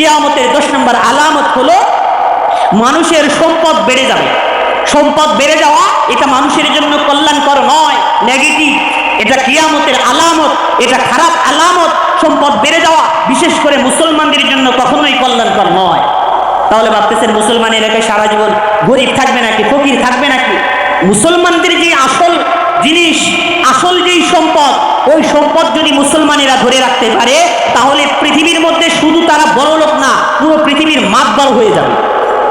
কিয়ামতের 10 নম্বর আলামত হলো মানুষের সম্পদ বেড়ে যাবে। সম্পদ বেড়ে যাওয়া এটা মানুষের জন্য কল্যাণকর নয়, নেগেটিভ। এটা কিয়ামতের আলামত, এটা খারাপ আলামত। সম্পদ বেড়ে যাওয়া বিশেষ করে মুসলমানদের জন্য কখনোই কল্যাণকর নয়। তাহলে ভাবতেছেন মুসলমান এলাকায় সারা জীবন গরিব থাকবে নাকি, ফকির থাকবে নাকি? মুসলমানদের যে আসল জিনিস, আসল যেই সম্পদ, ওই সম্পদ যদি মুসলমানেরা ধরে রাখতে পারে তাহলে পৃথিবীর মধ্যে শুধু তারা বড় লোক না, পুরো পৃথিবীর মাতবার হয়ে যাবে,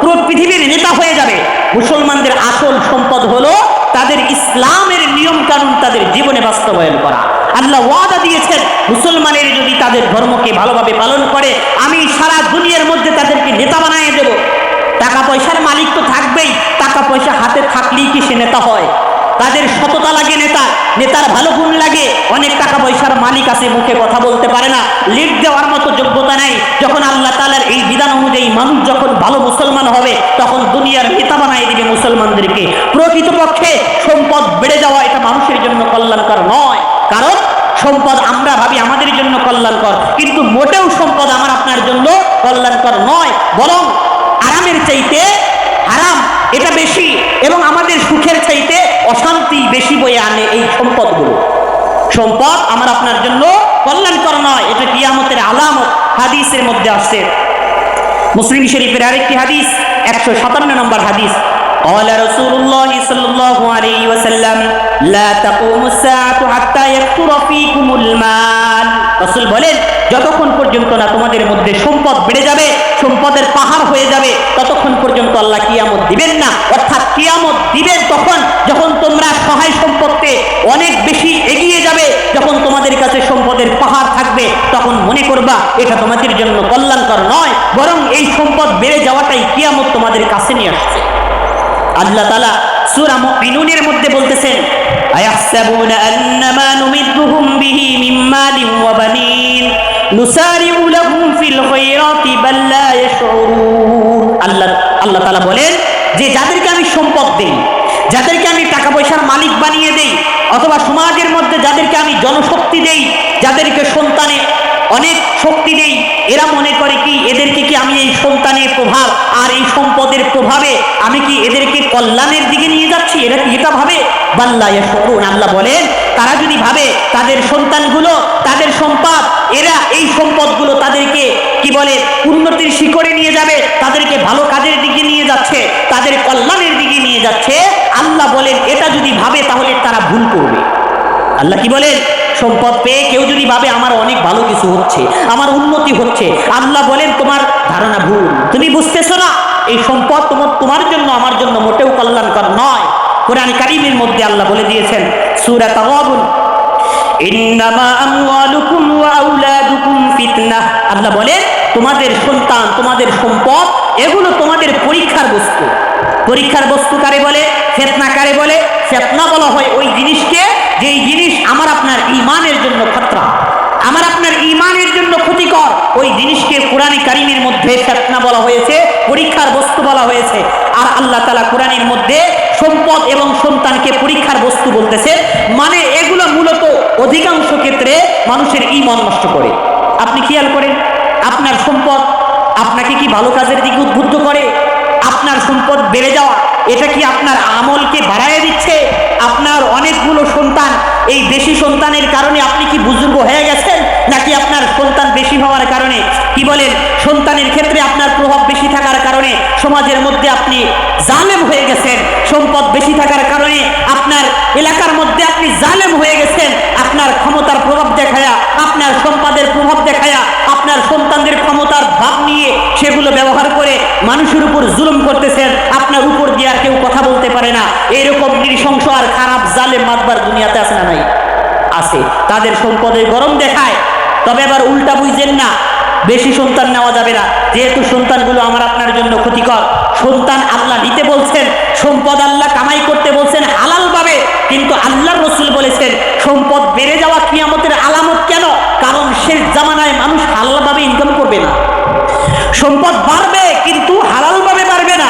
পুরো পৃথিবীর নেতা হয়ে যাবে। মুসলমানদের আসল সম্পদ হলো তাদের ইসলামের নিয়ম কানুন তাদের জীবনে বাস্তবায়ন করা। আল্লাহ ওয়াদা দিয়েছেন মুসলমানের যদি তাদের ধর্মকে ভালোভাবে পালন করে আমি সারা দুনিয়ার মধ্যে তাদেরকে নেতা বানিয়ে দেব। টাকা পয়সার মালিক তো থাকবেই, টাকা পয়সা হাতে থাকলেই কি সে নেতা হয়? তাদের সততা লাগে, নেতার ভালো গুণ লাগে। অনেক টাকা পয়সার মালিক আছে, মুখে কথা বলতে পারে না, লিড দেওয়ার মতো যোগ্যতা নাই। যখন আল্লাহ তাআলার এই বিধান অনুযায়ী মানুষ যখন ভালো মুসলমান হবে তখন দুনিয়ার নেতা বানিয়ে দিবে মুসলমানদেরকে। প্রকৃতপক্ষে সম্পদ বেড়ে যাওয়া এটা মানুষের জন্য কল্যাণকর নয়। কারণ সম্পদ আমরা ভাবি আমাদের জন্য কল্যাণকর, কিন্তু মোটেও সম্পদ আমার আপনার জন্য কল্যাণকর নয়। বরং আরামের চাইতে হারাম এটা বেশি, এবং আমাদের সুখের চাইতে অশান্তি বেশি বয়ে আনে এই সম্পদগুলো। সম্পদ আমার আপনার জন্য কল্যাণকর নয়, এটা কিয়ামতের আলামত। হাদিসের মধ্যে আসছে, মুসলিম শরীফের আরেকটি হাদিস, 157 নম্বর হাদিস। قال رسول الله صلى الله عليه وسلم لا تقوم الساعة حتى يكثر فيكم المال। রাসূল বলেন যতক্ষণ পর্যন্ত না তোমাদের মধ্যে সম্পদ বেড়ে যাবে, সম্পদের পাহাড় হয়ে যাবে, ততক্ষণ পর্যন্ত আল্লাহ কিয়ামত দিবেন না। অর্থাৎ কিয়ামত দিবেন তখন যখন তোমরা সহায় সম্পদে অনেক বেশি এগিয়ে যাবে, যখন তোমাদের কাছে সম্পদের পাহাড় থাকবে তখন মনে করবা এটা তোমাদের জন্য কল্যাণকর নয়, বরং এই সম্পদ বেড়ে যাওয়াটাই কিয়ামত তোমাদের কাছে নিয়ে আসছে। আল্লাহ তাআলা সূরা মুমিনুনের মধ্যে বলতেছেন আয়াহসাবুনা আন্নামা নুমিদ্দুহুম বিহি মিন মালিন ওয়া বানিন নুসারিউ লাহুম ফিল খায়রাতি বাল লা ইয়াশউরুন। আল্লাহ তাআলা বলেন যে যাদেরকে আমি সম্পদ দেই, যাদেরকে আমি টাকা পয়সার মালিক বানিয়ে দেই, অথবা সমাজের মধ্যে যাদেরকে আমি জনশক্তি দেই, যাদেরকে সন্তানে অনেক শক্তি দেই, এরা মনে করে কি এদেরকে কি আমি এই সন্তানের প্রভাব আর এই সম্পদের প্রভাবে আমি কি এদেরকে কল্যাণের দিকে নিয়ে যাচ্ছি, এরা কি এটা ভাবে? বাল্লা ইয়াশউরুন। আল্লাহ বলেন তারা যদি ভাবে তাদের সন্তানগুলো, তাদের সম্পদ, এরা এই সম্পদগুলো তাদেরকে কি বলে উন্নতির শিখরে নিয়ে যাবে, তাদেরকে ভালো কাজের দিকে নিয়ে যাচ্ছে, তাদের কল্যাণের দিকে নিয়ে যাচ্ছে, আল্লাহ বলেন এটা যদি ভাবে তাহলে তারা ভুল করবে। আল্লাহ কি বলেন? সম্পদ পেয়ে কেউ যদি ভাবে আমার অনেক ভালো কিছু হচ্ছে, আমার উন্নতি হচ্ছে, আল্লাহ বলেন তোমার ধারণা ভুল, তুমি বুঝতেছো না এই সম্পদ তোমার জন্য আমার জন্য মোটেও কল্যাণকর নয়। কোরআন কারীমের মধ্যে আল্লাহ বলে দিয়েছেন সূরা তাগাবুন ইন্নামা আমওয়ালুকুম ওয়া আওলাদুকুম ফিতনাহ। আল্লাহ বলেন তোমাদের সন্তান, তোমাদের সম্পদ এগুলো তোমাদের পরীক্ষার বস্তু। পরীক্ষার বস্তু কারে বলে? ফিতনা কারে বলে? ফিতনা বলা হয় ওই জিনিসকে যেই জিনিস আমার আপনার ঈমানের জন্য খতরা, আমার আপনার ঈমানের জন্য ক্ষতিকর, ওই জিনিসকে কোরআনে কারীমের মধ্যে ফিতনা বলা হয়েছে, পরীক্ষার বস্তু বলা হয়েছে। আর আল্লাহ তাআলা কোরআনের মধ্যে সম্পদ এবং সন্তানকে পরীক্ষার বস্তু বলতেছে, মানে এগুলো মূলত অধিকাংশ ক্ষেত্রে মানুষের ঈমান নষ্ট করে। আপনি খেয়াল করেন আপনার সম্পদ আপনাকে কি ভালো কাজের দিকে উদ্বুদ্ধ করে? আপনার সম্পদ বেড়ে যাওয়া এটা কি আপনার আমলকে বাড়ায় দিচ্ছে? আপনার অনেকগুলো সন্তান, এই বেশি সন্তানের কারণে আপনি কি বুজুর্গ হয়ে গেছেন, নাকি আপনার সন্তান বেশি হওয়ার কারণে কি বলেন সন্তানের ক্ষেত্রে আপনার প্রভাব বেশি থাকার কারণে সমাজের মধ্যে আপনি জালেম হয়ে গেছেন? সম্পদ বেশি থাকার কারণে আপনার এলাকার মধ্যে আপনি জালেম হয়ে গেছেন, আপনার ক্ষমতার প্রভাব দেখায়া, আপনার সম্পদের প্রভাব দেখায়া, আপনার সন্তানদের ক্ষমতার ভাব নিয়ে সেগুলো ব্যবহার করে মানুষের উপর জুলুম করতেছেন, আপনার উপর দিয়ে আর কেউ কথা বলতে পারে না। এরকম নৃশংস আর খারাপ জালেম মাতবার দুনিয়াতে আছে না নাই? আছে। তাদের সম্পদের গরম দেখায়। তবে আবার উল্টা বুঝছেন না, বেশি সন্তান নেওয়া যাবে না, যেহেতু সন্তানগুলো আমার আপনার জন্য ক্ষতিকর। সন্তান আল্লাহ নিতে বলছেন, সম্পদ আল্লাহ কামাই করতে বলছেন হালাল ভাবে, কিন্তু আল্লাহর রাসূল বলেছেন সম্পদ বেড়ে যাওয়া কিয়ামতের আলামত। কেন? কারণ শেষ জামানায় মানুষ হালাল ভাবে ইনকাম করবে না। সম্পদ বাড়বে কিন্তু হালাল ভাবে বাড়বে না।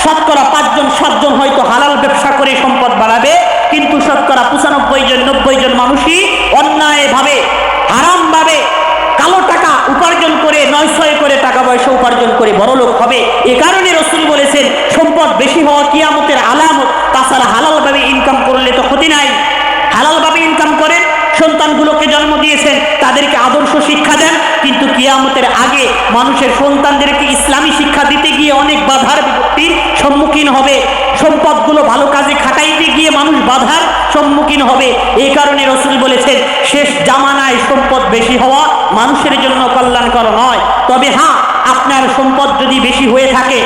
শতকরা 5 জন 7 জন হয়তো হালাল ব্যবসা করে সম্পদ বাড়াবে, কিন্তু শতকরা 95 জন 90 জন মানুষই অন্যায় ভাবে, হারাম ভাবে, কালো টাকা উপার্জন করে 9-6 করে টাকা পয়সা উপার্জন করে বড়লোক হবে। এ কারণে রাসূল বলেছেন সম্পদ বেশি হওয়া কিয়ামতের আলামত। তাছাড়া হালালভাবে ইনকাম করলে তো ক্ষতি নাই। হালালভাবে ইনকাম করেন, সন্তানগুলোকে জন্ম দিয়েছেন, তাদেরকে আদর্শ শিক্ষা দেন, কিন্তু কিয়ামতের আগে মানুষের সন্তানদেরকে ইসলামী শিক্ষা দিতে গিয়ে অনেক বাধার বিপত্তির সম্মুখীন হবে। সম্পদগুলো ভালো কাজে খাটাইতে গিয়ে মানুষ বাধার সম্মুখীন হবে। এই কারণে রাসূল বলেছেন শেষ জামানায় সম্পদ বেশি হওয়া মানুষের জন্য কল্যাণকর নয়। তবে হ্যাঁ, আপনার সম্পদ যদি বেশি হয়ে থাকে,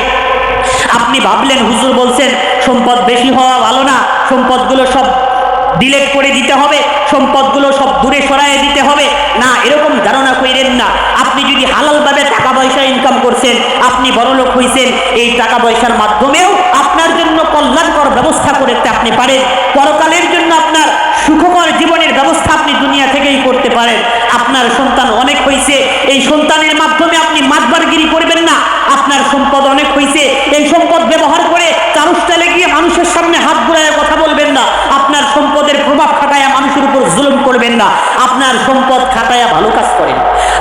আপনি ভাবলেন হুজুর বলছেন সম্পদ বেশি হওয়া ভালো না, সম্পদগুলো সব ডিলেট করে দিতে হবে, সম্পদগুলো সব দূরে সরাইয়ে দিতে হবে, না, এরকম ধারণা কইরেন না। আপনি যদি হালালভাবে টাকা পয়সা ইনকাম করছেন, আপনি বড়লোক হইছেন, এই টাকা পয়সার মাধ্যমেও আপনার জন্য কল্যাণকর ব্যবস্থা করতে আপনি পারেন। পরকালের জন্য আপনার সুখকর জীবনের ব্যবস্থা আপনি দুনিয়া থেকেই করতে পারেন। আপনার সন্তান অনেক হয়েছে, এই সন্তানের মাধ্যমে আপনি মাতবারগিরি করবেন না। আপনার সম্পদ অনেক হয়েছে, এই সম্পদ ব্যবহার করে চারুস্টালে গিয়ে মানুষের সামনে হাত ঘুরায় কথা বলবেন না। আপনার সম্পদের প্রভাব খাটায়া মানুষের উপর জুলুম করবেন না। আপনার সম্পদ খাটায়া ভালো কাজ করেন।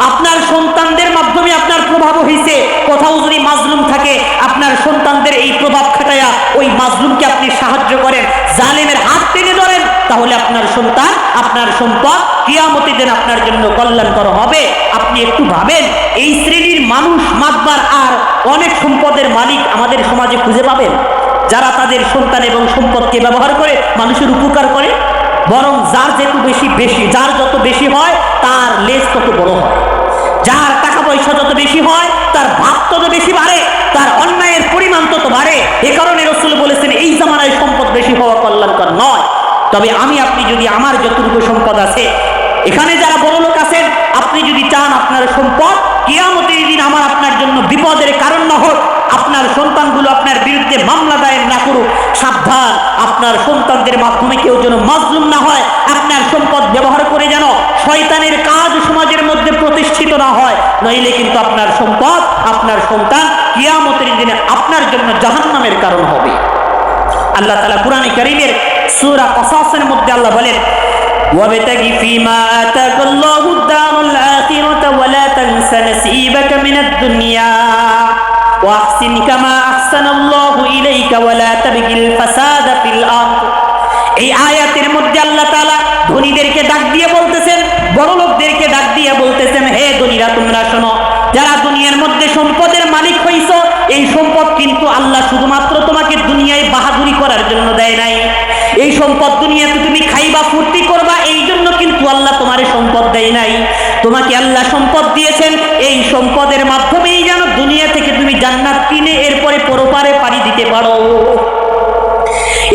আপনার সন্তানদের মাধ্যমে আপনার প্রভাব হয়েছে, কোথাও যদি মাজলুম থাকে, আপনার সন্তানদের এই প্রভাব খাটায়া ওই মাজলুমকে আপনি সাহায্য করেন, জালেমের হাত টেনে ধরেন, তাহলে আপনার সন্তান, আপনার সম্পদ কিয়ামতের দিন আপনার জন্য কল্যাণকর হবে। আপনি একটু ভাবেন, এই শ্রেণীর মানুষ মাতবার আর অনেক সম্পদের মালিক আমাদের সমাজে খুঁজে পাবেন, যারা তাদের সন্তান এবং সম্পদকে ব্যবহার করে মানুষের উপকার করে। বরং যার যার যত বেশি হয় তার লেজ তত বড় হয়, যার টাকা পয়সা যত বেশি হয় তার ভাব তত বেশি বাড়ে, তার অন্যায়ের পরিমাণ তত বাড়ে। এ কারণে রাসূল বলেছেন এই জামানায় সম্পদ বেশি হওয়া কল্যাণকর নয়। তবে আপনি যদি আমার যতটুকু সম্পদ আছে, এখানে যারা বড় লোক আছেন, আপনি যদি চান আপনার সম্পদ কিয়ামতের দিন আমার আপনার জন্য বিপদের কারণ না হোক, আপনার সন্তানগুলো আপনার বিরুদ্ধে মামলা দায়ের না করুক, সাবধান, আপনার সন্তানদের মাধ্যমে কেউ যেন মাজলুম না হয়, আপনার সম্পদ ব্যবহার করে যেন শয়তানের কাজ সমাজের মধ্যে প্রতিষ্ঠিত না হয়, নইলে কিন্তু আপনার সম্পদ, আপনার সন্তান কিয়ামতের দিনে আপনার জন্য জাহান্নামের কারণ হবে। আল্লাহ তাআলা কুরআনে কারীমের সূরা কসাসের মধ্যে আল্লাহ বলেন, ওয়াবতাগি ফীমা আতাকাল্লাহুদ দারুল আখিরাতা ওয়ালা তানসা নাসীবাকা মিনাদ দুনিয়া ওয়াহসিন কামা আহসানাল্লাহু ইলাইকা ওয়ালা তাবগিল ফাসাদা ফিল আরদ। এই আয়াতের মধ্যে আল্লাহ তাআলা ধনীদেরকে ডাক দিয়ে বলতেছেন, বড় লোকদেরকে ডাক দিয়ে বলতেছেন, হে ধনীরা তোমরা শোনো, যারা দুনিয়ার মধ্যে সম্পদের মালিক হইছো, এই সম্পদ কিন্তু আল্লাহ শুধুমাত্র তোমাকে দুনিয়ায় বাহাদুরি করার জন্য দেয় নাই। এই সম্পদ দুনিয়াতে তুমি খাইবা ফুর্তি করবা এই জন্য কিন্তু আল্লাহ তোমার সম্পদ দেয় নাই। তোমাকে আল্লাহ সম্পদ দিয়েছেন এই সম্পদের মাধ্যমেই যেন দুনিয়া থেকে তুমি জান্নাত কিনে এরপরে পরপারে পাড়ি দিতে পারো।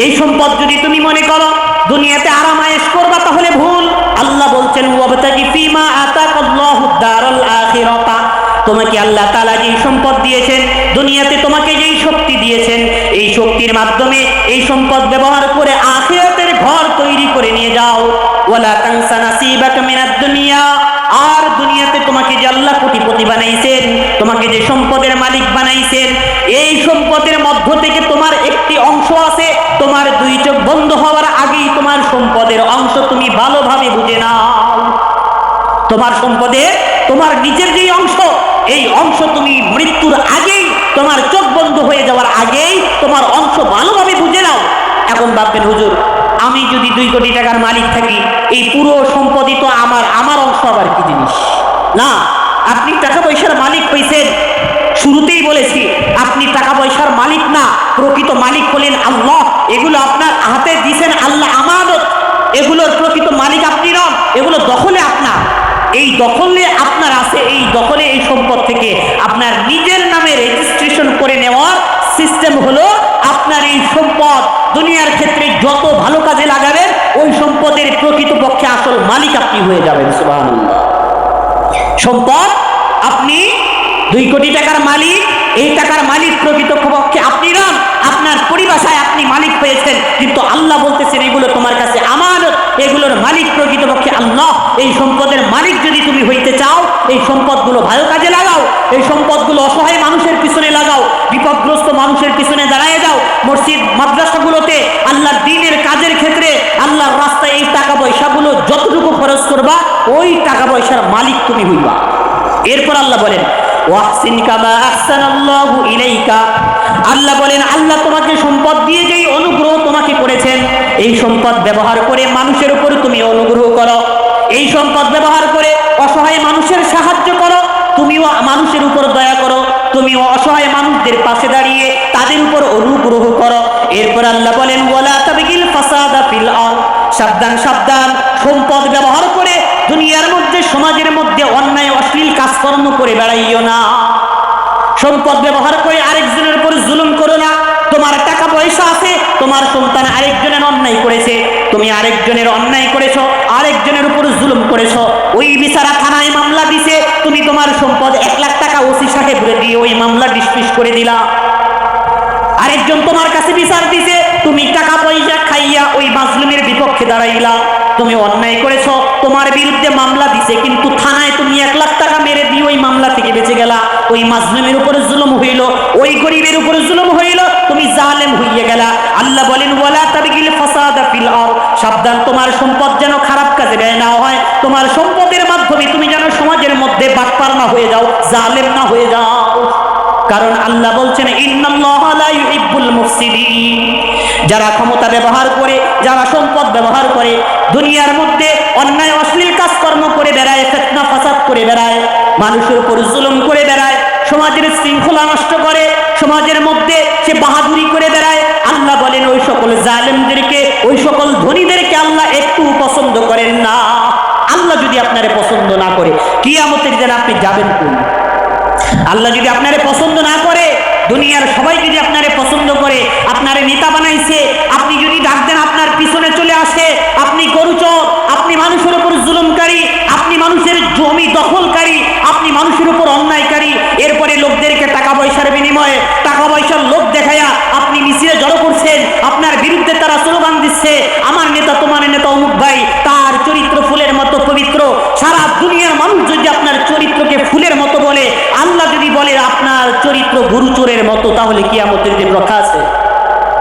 এই সম্পদ যদি তুমি মনে করো দুনিয়াতে আরাম আয়েশ করবা, তাহলে ভুল। আল্লাহ বলছেন, ওয়াবতাগি ফীমা আতাকাল্লাহুদ দারুল আখিরাতা, তোমাকে আল্লাহ তাআলা যেই সম্পদ দিয়েছেন, দুনিয়াতে তোমাকে যেই শক্তি দিয়েছেন, এই শক্তির মাধ্যমে এই সম্পদ ব্যবহার করে আখিরাতের ঘর তৈরি করে নিয়ে যাও। ওয়ালা তানসা নাসীবাকা মিনাদ দুনিয়া, আর দুনিয়াতে তোমাকে যে আল্লাহ কোটিপতি বানাইছেন, তোমাকে যে সম্পদের মালিক বানাইছেন, এই সম্পদের মধ্য থেকে তোমার একটি অংশ আছে, তোমার দুই চোখ বন্ধ হওয়ার আগেই তোমার সম্পদের অংশ তুমি ভালোভাবে বুঝে নাও। তোমার সম্পদের তোমার নিজের যেই অংশ, এই অংশ তুমি মৃত্যুর আগেই, তোমার চোখ বন্ধ হয়ে যাওয়ার আগেই তোমার অংশ ভালোভাবে বুঝে নাও। এখন ভাববেন, হুজুর আমি যদি 2 কোটি টাকার মালিক থাকি, এই পুরো সম্পদই তো আমার অংশ আবার কি জিনিস? না, আপনি টাকা পয়সার মালিক হইছেন, শুরুতেই বলেছি আপনি টাকা পয়সার মালিক না, প্রকৃত মালিক হলেন আল্লাহ। এগুলো আপনার হাতে দিয়েছেন আল্লাহ আমানত, এগুলোর প্রকৃত মালিক আপনি নন, এগুলো দখলে আপনার। এই দখলে আপনার আছে, এই দখলে এই সম্পদ থেকে আপনার নিজের নামে রেজিস্ট্রেশন করে নেওয়ার সিস্টেম হলো, আপনার এই সম্পদ দুনিয়ার ক্ষেত্রে যত ভালো কাজে লাগাবেন ওই সম্পদের প্রকৃতপক্ষে আসল মালিক আপনি হয়ে যাবেন। সুবহানাল্লাহ। সম্পদ আপনি 2 কোটি টাকার মালিক, এই টাকার মালিক প্রকৃতপক্ষে আপনি নন, আপনার পরিভাষায় আপনি মালিক হয়েছেন, কিন্তু আল্লাহ বলতেছেন এগুলো তোমার কাছে আমানত, এগুলোর মালিক প্রকৃতপক্ষে আল্লাহ। এই সম্পদের মালিক যদি তুমি হইতে চাও, এই সম্পদগুলো ভালো কাজে লাগাও, এই সম্পদগুলো অসহায় মানুষের পিছনে লাগাও, বিপদগ্রস্ত মানুষের পিছনে দাঁড়ায় যাও, মসজিদ মাদ্রাসাগুলোতে আল্লাহর দ্বীনের কাজের ক্ষেত্রে আল্লাহর রাস্তায় এই টাকা পয়সাগুলো যতটুকু খরচ করবা ওই টাকা পয়সার মালিক তুমি হইবা। এরপর আল্লাহ বলেন, ওয়াহসিন কামা আহসানাল্লাহু ইলাইকা। আল্লাহ বলেন, আল্লাহ তোমাকে সম্পদ দিয়ে যেই অনুগ্রহ তোমাকে করেছেন, এই সম্পদ ব্যবহার করে মানুষের উপর তুমি অনুগ্রহ করো। এই সম্পদ ব্যবহার করে অসহায় মানুষের সাহায্য করো। তুমিও মানুষের উপর দয়া করো, তুমিও অসহায় মানুষদের পাশে দাঁড়িয়ে তাদের উপর অনুগ্রহ করো। এরপর আল্লাহ বলেন, ওয়ালা তাবগিল ফাসাদা ফিল আরদ। সাবধান সাবধান, সম্পদ ব্যবহার করে দুনিয়ার মধ্যে সমাজের মধ্যে অন্যায় অশ্লীল কাজকর্ম করে বেড়াইও না। সম্পদ ব্যবহার করে আরেকজনের উপর জুলুম করো না। তোমার টাকা পয়সা আছে, তোমার সন্তান আরেকজনের অন্যায় করেছে, তুমি আরেকজনের অন্যায় করেছো, আরেকজনের উপর জুলুম করেছো, ওই বিচারা থানায় মামলা দিছে, তুমি তোমার সম্পদ 1 লাখ টাকা ওসি সাহেবরে দিয়ে ওই মামলা ডিসমিস করে দিলা। আরেকজন তোমার কাছে বিচার দিছে, তুমি টাকা পয়সা খাইয়া ওই মাজলুমের বিপক্ষে দাঁড়াইলা। তুমি অন্যায় করেছো, তোমার বিরুদ্ধে মামলা দিছে, কিন্তু থানায় তুমি 1 লাখ টাকা মেরে দিয়ে ওই মামলা থেকে বেঁচে গেলা। ওই মাজলুমের উপরে জুলুম হইল, ওই গরিবের উপরে জুলুম হইল, তুমি জালেম হইয়া গেলা। আল্লাহ বলেন, ওয়ালা তাবগিল ফাসাদা ফিল আরদ। সাবধান, তোমার সম্পদ যেন খারাপ কাজে ব্যয় না হয়। তোমার সম্পদের মাধ্যমে তুমি যেন সমাজের মধ্যে বাটপার না হয়ে যাও, জালেম না হয়ে যাও। কারণ আল্লাহ বলছেন, ইন্নাল্লাহা লা ইউহিব্বুল মুফসিদিন। যারা ক্ষমতা ব্যবহার করে, যারা সম্পদ ব্যবহার করে দুনিয়ার মধ্যে অন্যায় অশ্লীল কাজকর্ম করে বেড়ায়, ফিতনা ফাসাদ করে বেড়ায়, মানুষের উপর জুলুম করে বেড়ায়, সমাজের শৃঙ্খলা নষ্ট করে, সমাজের মধ্যে সে বাহাদুরি করে বেড়ায়, আল্লাহ বলেন ওই সকল জালেমদেরকে, ওই সকল ধনীদেরকে আল্লাহ একটু পছন্দ করেন না। আল্লাহ যদি আপনারে পছন্দ না করে, কিয়ামতের দিন আপনি যাবেন কোন? আল্লাহ যদি আপনারে পছন্দ না করে, দুনিয়ার সবাই যদি আপনারে পছন্দ করে, আপনারে নেতা বানাইছে, আপনি যদি ডাক দেন আপনার পিছনে চলে আসে, আপনি গরুচোর, আপনি মানুষের উপর জুলুমকারী, আপনি মানুষের জমি দখলকারী, আপনি মানুষের উপর অন্যায়কারী, এরপরে লোকদেরকে টাকা পয়সার বিনিময়ে, টাকা পয়সার লোক দেখায়া আপনি মিছিলে জড়ো করছেন, আপনার বিরুদ্ধে তারা স্লোগান দিচ্ছে, আমার নেতা তোমার নেতা অমুক ভাই, তার চরিত্র ফুলের মতো পবিত্র। সারা দুনিয়ার মানুষ যদি আপনার চরিত্রকে ফুলের মতো বলে, আল্লাহ যদি বলে আপনার চরিত্র গরুচোরের মতো, তাহলে কিয়ামতের দিন রক্ষা আছে?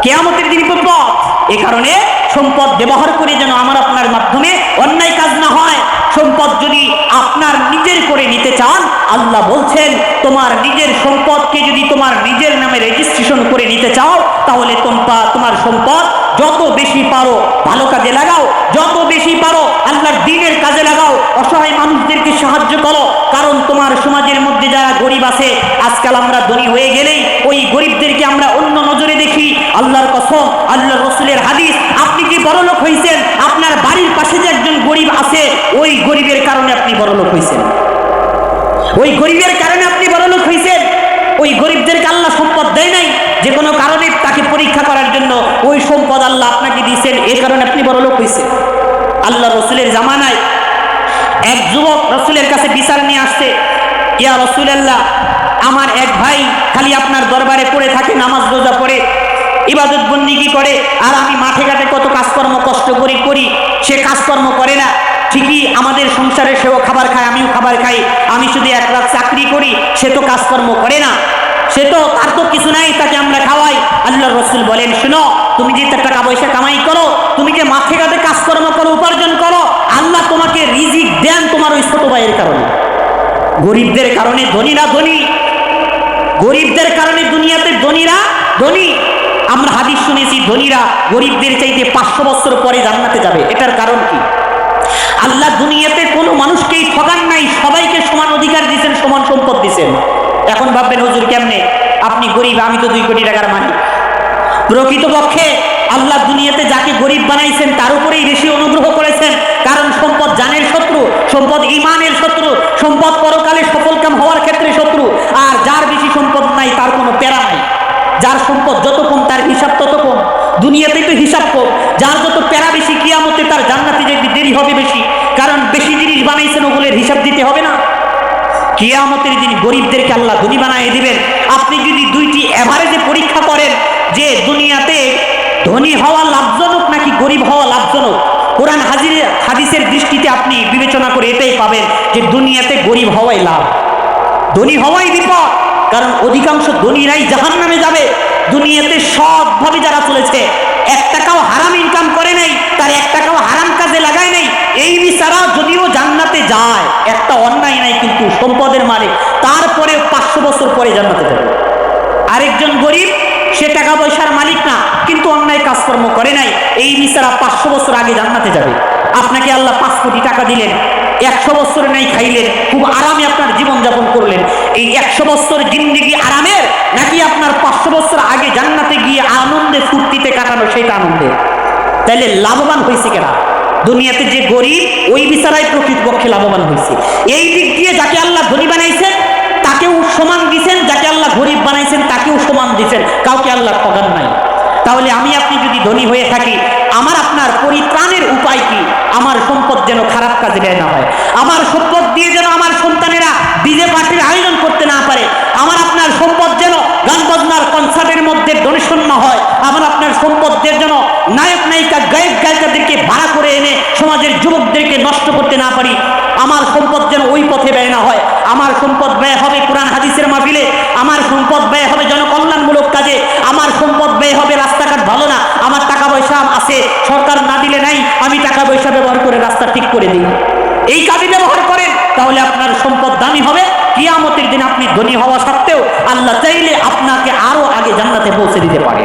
কিয়ামতের দিন বিপদ। এ কারণে সম্পদ ব্যবহার করে যেন আমার আপনার মাধ্যমে অন্যায় কাজ না হয়। সম্পদ যদি আপনার নিজের করে নিতে চান, আল্লাহ বলছেন তোমার নিজের সম্পদকে যদি তোমার নিজের নামে রেজিস্ট্রেশন করে নিতে চাও, তাহলে তোমার সম্পদ যত বেশি পারো ভালো কাজে লাগাও, যত বেশি পারো আল্লাহর দ্বীনের কাজে লাগাও, অসহায় মানুষদেরকে সাহায্য করো। কারণ তোমার সমাজের মধ্যে যারা গরিব আছে, আজকাল আমরা ধনী হয়ে গেলেই ওই গরিবদেরকে আমরা অন্য নজরে দেখি। আল্লাহর কসম, আল্লাহর রাসূলের হাদিস, আপনি যে বড়লোক হয়েছেন, আপনার বাড়ির পাশে যে একজন গরিব আছে, ওই গরিবের কারণে আপনি বড়লোক হয়েছেন, ওই গরিবের কারণে আপনি বড়লোক হয়েছেন। ওই গরিবদেরকে আল্লাহ সম্পদ দেয় নাই, যে কোনো কারণে তাকে পরীক্ষা করার জন্য ওই সম্পদ আল্লাহ আপনাকে দিয়েছেন, এর কারণে আপনি বড়লোক হয়েছেন। আল্লাহ রাসূলের জামানায় এক যুবক রাসূলের কাছে বিচার নিয়ে আসছে, ইয়া রাসূলুল্লাহ, আমার এক ভাই খালি আপনার দরবারে পড়ে থাকে, নামাজ রোজা পড়ে, ইবাদত বন্দেগী করে, আর আমি মাঠে ঘাটে কত কাজকর্ম কষ্ট করি, সে কাজকর্ম করে না। ঠিকই আমাদের সংসারে সেও খাবার খায়, আমিও খাবার খাই, আমি শুধু 1 রাত চাকরি করি, সে তো কাজকর্ম করে না, সে তো তার তো কিছু নাই, তাকে আমরা খাওয়াই। আল্লাহর রাসূল বলেন, শুনো, তুমি যে টাকা পয়সা কামাই করো, তুমি যে মাঠে ঘাটে কাজকর্ম করো, উপার্জন করো, আল্লাহ তোমাকে রিজিক দেন তোমার ওই ছোট ভাইয়ের কারণে। গরিবদের কারণে ধনীরা ধনী, গরিবদের কারণে দুনিয়াতে ধনীরা ধনী। আমরা হাদিস শুনেছি, ধনীরা গরিবদের চাইতে 500 বছর পরে জান্নাতে যাবে। এটার কারণ কি? আল্লাহ দুনিয়াতে কোনো মানুষকেই ঠকান নাই, সবাইকে সমান অধিকার দিয়েছেন, সমান সম্পদ দিয়েছেন। এখন ভাববেন, হুজুর কেমনে, আপনি গরিব, আমি তো 2 কোটি টাকার মালিক। প্রকৃতপক্ষে আল্লাহ দুনিয়াতে যাকে গরিব বানাইছেন তার উপরেই বেশি অনুগ্রহ করেছেন। কারণ সম্পদ জানের শত্রু, সম্পদ ইমানের শত্রু, সম্পদ পরকালে সফলকাম হওয়ার ক্ষেত্রে শত্রু। আর যার বেশি সম্পদ নাই তার কোনো প্যারা নাই, যার সম্পদ যত কম তার হিসাব তত কম। দুনিয়াতেই তো হিসাব কম, যার যত প্যারা বেশি, কিয়ামতে তার জান্নাতে যেতে দেরি হবে বেশি, কারণ বেশি জিনিস বানাইছেন, ওগুলোর হিসাব দিতে হবে না। কিয়ামতের দিন গরিবদেরকে আল্লাহ ধনী বানায় দিবেন। আপনি যদি 2টি এভারেজে পরীক্ষা করেন যে দুনিয়াতে ধনী হওয়া লাভজনক নাকি গরিব হওয়া লাভজনক, কোরআন হাদিসের দৃষ্টিতে আপনি বিবেচনা করে এটাই পাবেন যে দুনিয়াতে গরিব হওয়াই লাভ, ধনী হওয়াই বিপদ। কারণ অধিকাংশ ধনীরাই জাহান্নামে যাবে। দুনিয়াতে সৎভাবে যারা চলেছে, 1 টাকাও হারাম ইনকাম করে নাই, তার 1 টাকাও হারাম কাজে লাগায় নাই, এই বিচারা যদিও জান্নাতে যায়, একটা অন্যায় নাই কিন্তু সম্পদের মালিক, তারপরে 500 বছর পরে জান্নাতে যাবে। আরেকজন গরিব, সে টাকা পয়সার মালিক না কিন্তু অন্যায় কাজকর্ম করে নাই, এই বিচারা 500 বছর আগে জান্নাতে যাবে। আপনাকে আল্লাহ 5 কোটি টাকা দিলেন, 100 বছর নাই খাইলেন, খুব আরামে আপনার জীবন যাপন করলেন, এই 100 বছর জিন্দেগি আরামের, নাকি আপনার 500 বছর আগে জান্নাতে গিয়ে আনন্দে ফুর্তিতে কাটানো সেটা আনন্দের? তাইলে লাভবান হয়েছে কেনা? দুনিয়াতে যে গরিব ওই বিচারাই প্রকৃতপক্ষে লাভবান হয়েছে। এই দিক দিয়ে যাকে আল্লাহ ধনী বানাইছেন তাকেও সমান দিছেন, যাকে আল্লাহ গরিব বানাইছেন তাকেও সমান দিছেন, কাউকে আল্লাহ ঠকান নাই। তাহলে আমি আপনি যদি ধনী হয়ে থাকি, আমার আপনার পরিত্রাণের উপায় কি? আমার সম্পদ যেন খারাপ কাজে ব্যয় না হয়, আমার সম্পদ দিয়ে যেন আমার সন্তানেরা ডিজে পার্টির আয়োজন করতে না পারে, আমার আপনার সম্পদ যেন গান বাজনার কনসার্টের মধ্যে ডোনেশন না হয়, আমার আপনার সম্পদের যেন নায়ক নায়িকা গায়ক গায়িকাদেরকে ভাড়া করে এনে সমাজের যুবকদেরকে নষ্ট করতে না পারি, আমার সম্পদ যেন ওই পথে ব্যয় না হয়। আমার সম্পদ ব্যয় হবে কোরআন হাদিসের মাহফিলে, আমার সম্পদ ব্যয় হবে জনকল্যাণমূলক কাজে, আমার সম্পদ ব্যয় হবে রাস্তাঘাট ভালো না, আমার টাকা পয়সা আছে সরকার না দিলে নাই, আমি টাকা পয়সা ব্যবহার করে রাস্তা ঠিক করে দিই, এই কাজে ব্যবহার করেন, তাহলে আপনার সম্পদ দামি হবে। কিয়ামতের দিন আপনি ধনী হওয়া সত্ত্বেও আল্লাহ চাইলে আপনাকে আরো আগে জান্নাতে পৌঁছে দিতে পারে।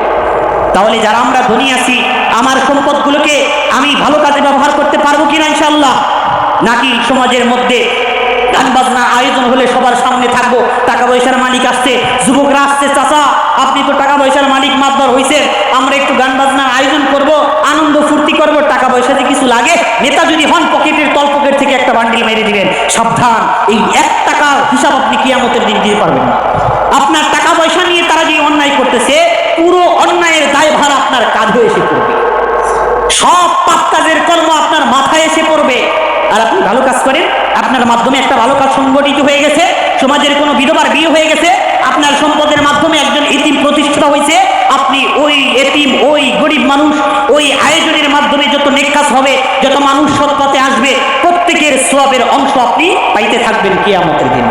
তাহলে যারা আমরা ধনী আছি, আমার সম্পদগুলোকে আমি ভালো কাজে ব্যবহার করতে পারবো কিনা ইনশাআল্লাহ? নাকি সমাজের মধ্যে গান বাজনা আয়োজন হলে সবার সামনে থাকবো, টাকা পয়সার মালিক আসছে, যুবকরা আসছে, চাচা আপনি তো টাকা পয়সার মালিক মাতবার হয়েছেন, আমরা একটু গান বাজনার আয়োজন করব, আনন্দ ফুর্তি করব, টাকা পয়সা যে কিছু লাগে, নেতা যদি হন পকেটের তল পকেট থেকে একটা বান্ডিল মেরে দিবেন, সাবধান, এই 1 টাকার হিসাব আপনি কিয়ামতের দিন দিতে পারবেন না। আপনার টাকা পয়সা নিয়ে তারা যে অন্যায় করতেছে, পুরো অন্যায়ের দায়ভার আপনার কাঁধে এসে পড়বে, সব পাপ কাজের কর্ম আপনার মাথায় এসে পড়বে। আর আপনি ভালো কাজ করেন, আপনার মাধ্যমে একটা ভালো কাজ সংগঠিত হয়ে গেছে, সমাজের কোনো বিধবার বিয়ে হয়ে গেছে, আপনার সম্পদের মাধ্যমে একজন এতিম প্রতিষ্ঠা হয়েছে, আপনি ওই এতিম, ওই গরিব মানুষ, ওই আয়োজনের মাধ্যমে যত নেক কাজ হবে, যত মানুষ সৎ পথে আসবে, প্রত্যেকের সওয়াবের অংশ আপনি পাইতে থাকবেন কিয়ামতের দিন।